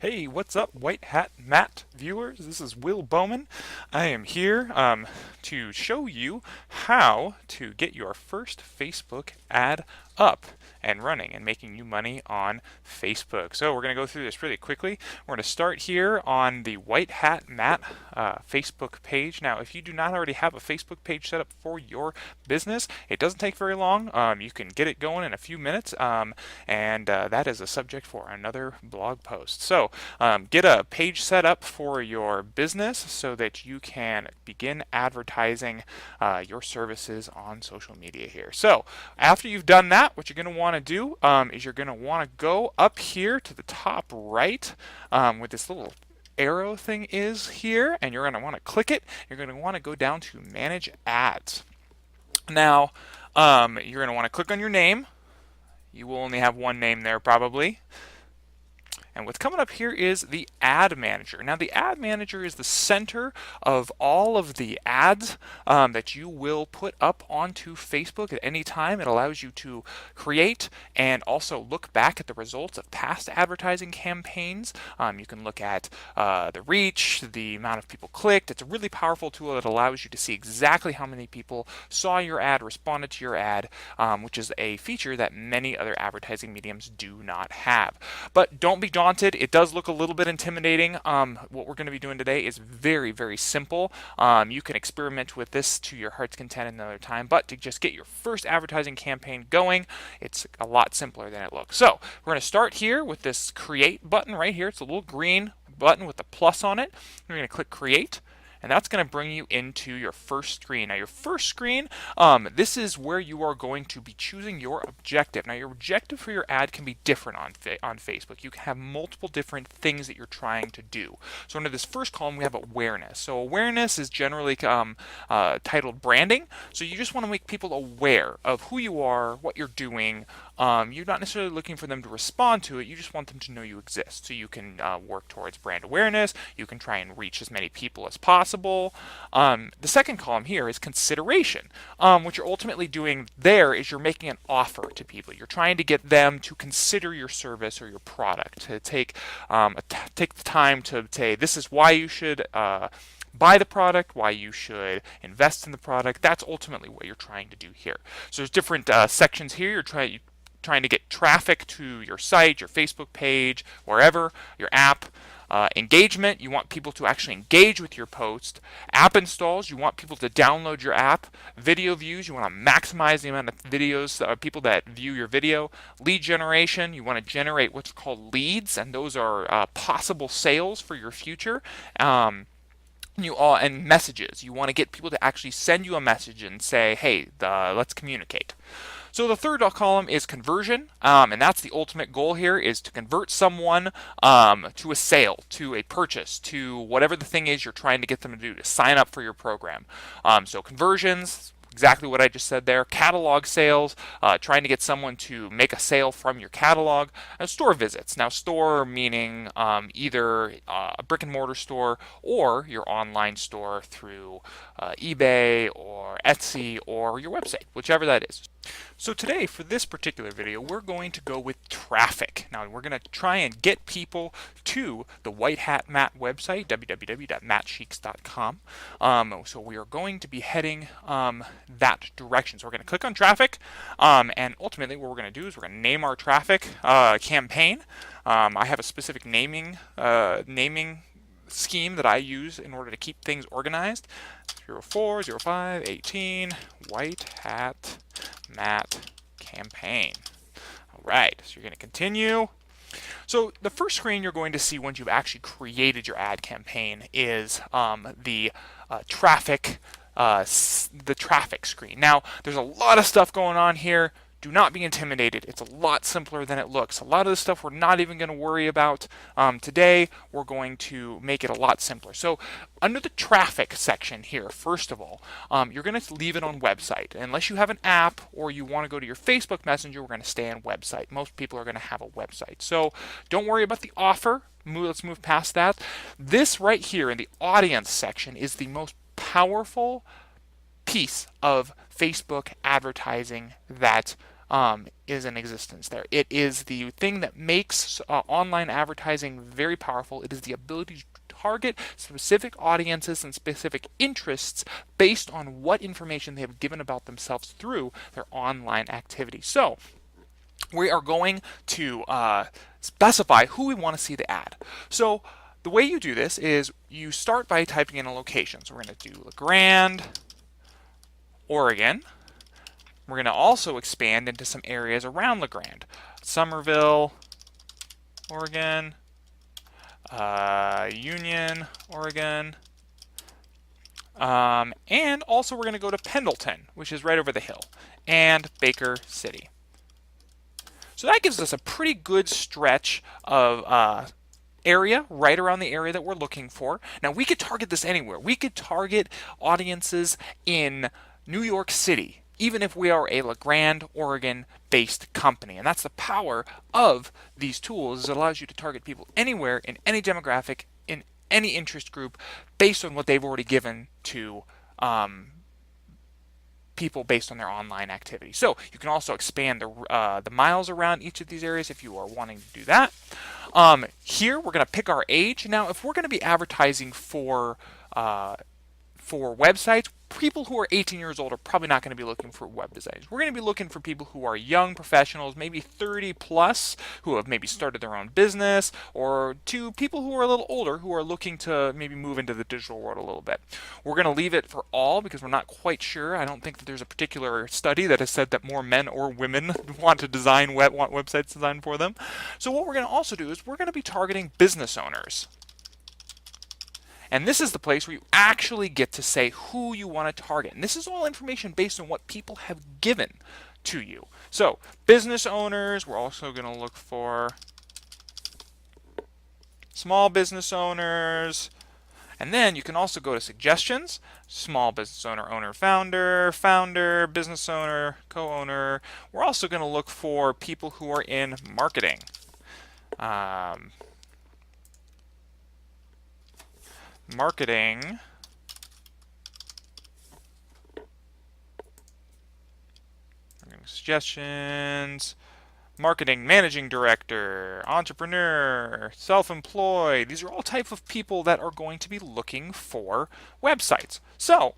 Hey, what's up, White Hat Matt viewers? This is Will Bowman. I am here to show you how to get your first Facebook ad up and running and making you money on Facebook. So we're going to go through this really quickly. We're going to start here on the White Hat Matt Facebook page. Now, if you do not already have a Facebook page set up for your business, it doesn't take very long. You can get it going in a few minutes, and that is a subject for another blog post. So get a page set up for your business so that you can begin advertising your services on social media here. So after you've done that, what you're going to want to do is you're going to want to go up here to the top right with this little arrow thing is here, and you're going to want to click it. You're going to want to go down to manage ads. Now you're going to want to click on your name. You will only have one name there probably. And what's coming up here is the ad manager. Now the ad manager is the center of all of the ads that you will put up onto Facebook at any time. It allows you to create and also look back at the results of past advertising campaigns. You can look at the reach, the amount of people clicked. It's a really powerful tool that allows you to see exactly how many people saw your ad, responded to your ad, which is a feature that many other advertising mediums do not have. But don't be daunted. It does look a little bit intimidating. What we're going to be doing today is very, very simple. You can experiment with this to your heart's content another time, but to just get your first advertising campaign going, it's a lot simpler than it looks. So we're going to start here with this create button right here. It's a little green button with a plus on it. We're going to click create. And that's going to bring you into your first screen. Now your first screen, this is where you are going to be choosing your objective. Now your objective for your ad can be different on Facebook. You can have multiple different things that you're trying to do. So under this first column we have awareness. So awareness is generally titled branding. So you just want to make people aware of who you are, what you're doing. You're not necessarily looking for them to respond to it. You just want them to know you exist. So you can work towards brand awareness. You can try and reach as many people as possible. The second column here is consideration. What you're ultimately doing there is you're making an offer to people. You're trying to get them to consider your service or your product, to take the time to say, this is why you should buy the product, why you should invest in the product. That's ultimately what you're trying to do here. So there's different sections here. You're trying to get traffic to your site, your Facebook page, wherever, your app. Engagement, you want people to actually engage with your post. App installs, you want people to download your app. Video views, you want to maximize the amount of videos, people that view your video. Lead generation, you want to generate what's called leads, and those are possible sales for your future. And messages, you want to get people to actually send you a message and say, hey, let's communicate. So the third column is conversion, and that's the ultimate goal here, is to convert someone to a sale, to a purchase, to whatever the thing is you're trying to get them to do, to sign up for your program. So conversions, exactly what I just said there. Catalog sales, trying to get someone to make a sale from your catalog. Store visits. Now store meaning either a brick and mortar store or your online store through eBay or Etsy or your website, whichever that is. So today, for this particular video, we're going to go with traffic. Now, we're going to try and get people to the White Hat Matt website, www.mattcheeks.com. So we are going to be heading that direction. So we're going to click on traffic, and ultimately what we're going to do is we're going to name our traffic campaign. I have a specific naming scheme that I use in order to keep things organized. 04, 05, 18, White Hat Matt campaign. All right, so you're going to continue. So the first screen you're going to see once you've actually created your ad campaign is the traffic screen. Now, there's a lot of stuff going on here. Do not be intimidated. It's a lot simpler than it looks. A lot of the stuff we're not even going to worry about today. We're going to make it a lot simpler. So under the traffic section here, first of all, you're going to leave it on website. Unless you have an app or you want to go to your Facebook Messenger, we're going to stay on website. Most people are going to have a website. So don't worry about the offer. Let's move past that. This right here in the audience section is the most powerful piece of Facebook advertising that is in existence there. It is the thing that makes online advertising very powerful. It is the ability to target specific audiences and specific interests based on what information they have given about themselves through their online activity. So we are going to specify who we want to see the ad. So the way you do this is you start by typing in a location. So we're going to do LeGrand, Oregon. We're going to also expand into some areas around LeGrand. Summerville, Oregon, Union, Oregon, and also we're going to go to Pendleton, which is right over the hill, and Baker City. So that gives us a pretty good stretch of area right around the area that we're looking for. Now we could target this anywhere. We could target audiences in New York City, even if we are a LeGrand, Oregon based company. And that's the power of these tools, is it allows you to target people anywhere in any demographic, in any interest group, based on what they've already given to people based on their online activity. So you can also expand the miles around each of these areas if you are wanting to do that. Here we're going to pick our age. Now if we're going to be advertising for websites, people who are 18 years old are probably not going to be looking for web designers. We're going to be looking for people who are young professionals, maybe 30 plus, who have maybe started their own business, or to people who are a little older who are looking to maybe move into the digital world a little bit. We're going to leave it for all because we're not quite sure. I don't think that there's a particular study that has said that more men or women want websites designed for them. So what we're going to also do is we're going to be targeting business owners. And this is the place where you actually get to say who you want to target. And this is all information based on what people have given to you. So business owners, we're also going to look for small business owners. And then you can also go to suggestions, small business owner, owner, founder, business owner, co-owner. We're also going to look for people who are in marketing. Marketing, suggestions, marketing managing director, entrepreneur, self-employed. These are all types of people that are going to be looking for websites. So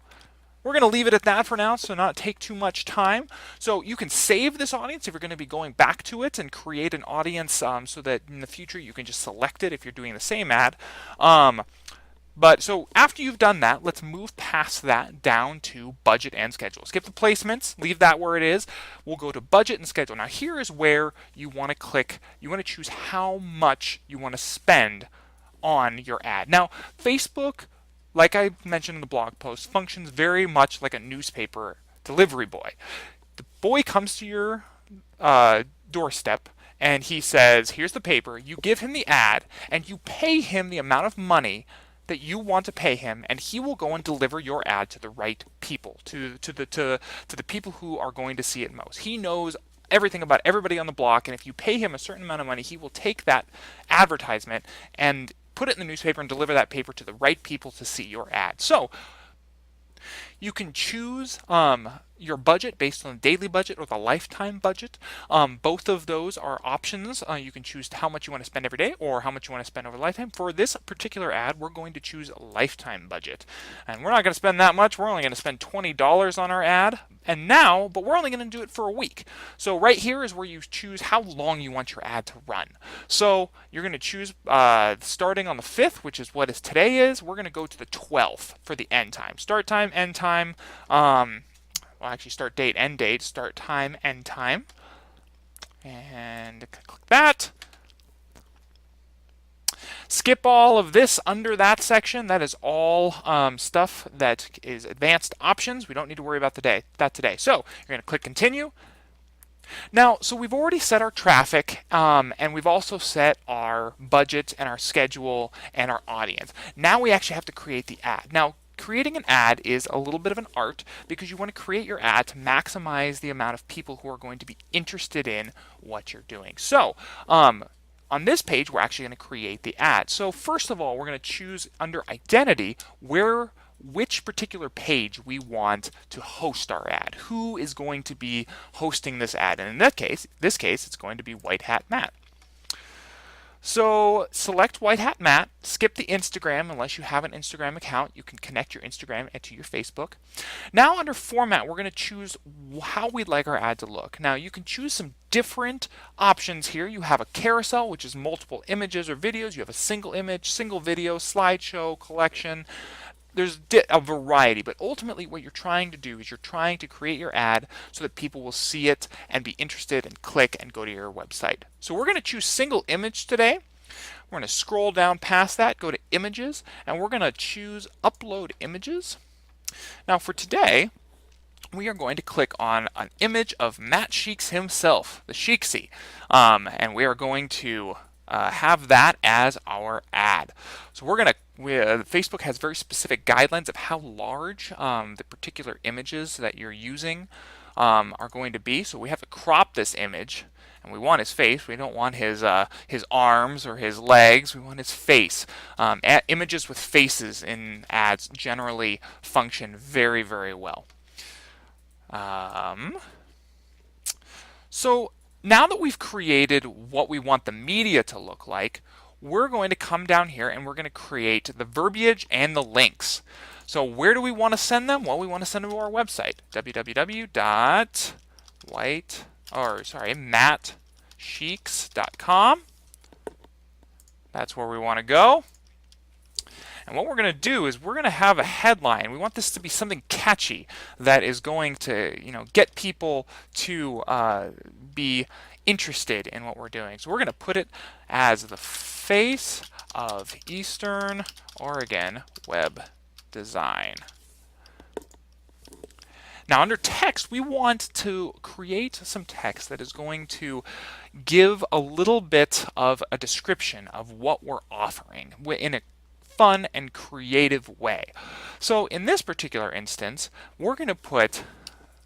we're going to leave it at that for now, so not take too much time. So you can save this audience if you're going to be going back to it and create an audience so that in the future you can just select it if you're doing the same ad. But so after you've done that, let's move past that down to budget and schedule. Skip the placements, leave that where it is. We'll go to budget and schedule. Now here is where you want to click, you want to choose how much you want to spend on your ad. Now Facebook, like I mentioned in the blog post, functions very much like a newspaper delivery boy. The boy comes to your doorstep and he says, here's the paper, you give him the ad and you pay him the amount of money that you want to pay him, and he will go and deliver your ad to the right people, to the people who are going to see it most. He knows everything about everybody on the block, and if you pay him a certain amount of money, he will take that advertisement and put it in the newspaper and deliver that paper to the right people to see your ad. So you can choose your budget based on the daily budget or the lifetime budget. Both of those are options. You can choose how much you want to spend every day or how much you want to spend over lifetime. For this particular ad, we're going to choose a lifetime budget. And we're not going to spend that much. We're only going to spend $20 on our ad. But we're only going to do it for a week. So right here is where you choose how long you want your ad to run. So you're going to choose starting on the 5th, which is what today is. We're going to go to the 12th for the end time. Start time, end time. Well, actually start date, end date, start time, end time. And click that. Skip all of this under that section. That is all stuff that is advanced options. We don't need to worry about that today. So you're going to click continue. Now, so we've already set our traffic, and we've also set our budget and our schedule and our audience. Now we actually have to create the ad. Now, creating an ad is a little bit of an art because you want to create your ad to maximize the amount of people who are going to be interested in what you're doing. So on this page, we're actually going to create the ad. So first of all, we're going to choose under identity where which particular page we want to host our ad. Who is going to be hosting this ad? And in this case, it's going to be White Hat Matt. So select White Hat Matt, skip the Instagram unless you have an Instagram account. You can connect your Instagram to your Facebook. Now under format, we're going to choose how we'd like our ad to look. Now you can choose some different options here. You have a carousel, which is multiple images or videos. You have a single image, single video, slideshow, collection. There's a variety, but ultimately what you're trying to do is you're trying to create your ad so that people will see it and be interested and click and go to your website. So we're going to choose single image today. We're going to scroll down past that, go to images, and we're going to choose upload images. Now for today, we are going to click on an image of Matt Sheeks himself, the Sheeksy, and we are going to have that as our ad. So we're going to Facebook has very specific guidelines of how large the particular images that you're using are going to be. So we have to crop this image, and we want his face. We don't want his arms or his legs. We want his face. Images with faces in ads generally function very, very well. So now that we've created what we want the media to look like, we're going to come down here and we're going to create the verbiage and the links. So where do we want to send them? Well, we want to send them to our website, mattsheeks.com. That's where we want to go. And what we're going to do is we're going to have a headline. We want this to be something catchy that is going to, get people to be interested in what we're doing. So we're going to put it as the face of Eastern Oregon web design. Now under text, we want to create some text that is going to give a little bit of a description of what we're offering in a fun and creative way. So in this particular instance, we're going to put,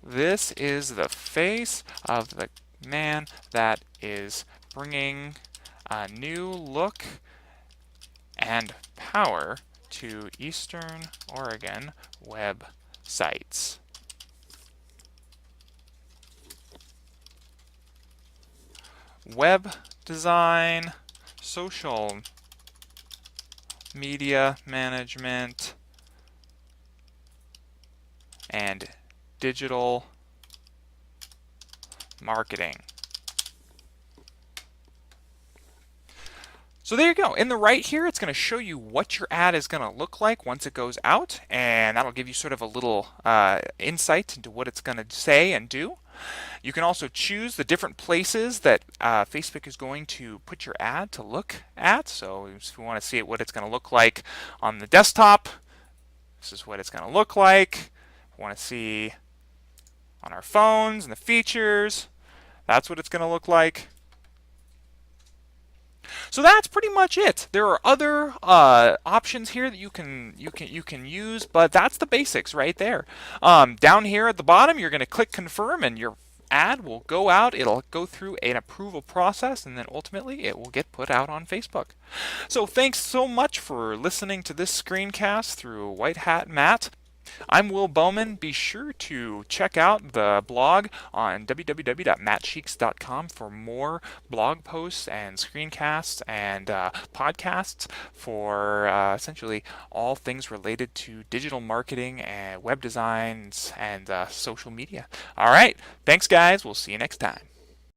this is the face of the man that is bringing a new look and power to Eastern Oregon websites. Web design, social media management, and digital marketing. So there you go. In the right here, it's going to show you what your ad is going to look like once it goes out, and that'll give you sort of a little insight into what it's going to say and do. You can also choose the different places that Facebook is going to put your ad to look at. So if you want to see what it's going to look like on the desktop, this is what it's going to look like. If you want to see on our phones and the features, that's what it's going to look like. So that's pretty much it. There are other options here that you can use, but that's the basics right there. Down here at the bottom, you're going to click confirm, and your ad will go out. It'll go through an approval process, and then ultimately it will get put out on Facebook. So thanks so much for listening to this screencast through White Hat Matt. I'm Will Bowman. Be sure to check out the blog on www.mattsheeks.com for more blog posts and screencasts and podcasts for essentially all things related to digital marketing and web designs and social media. All right. Thanks, guys. We'll see you next time.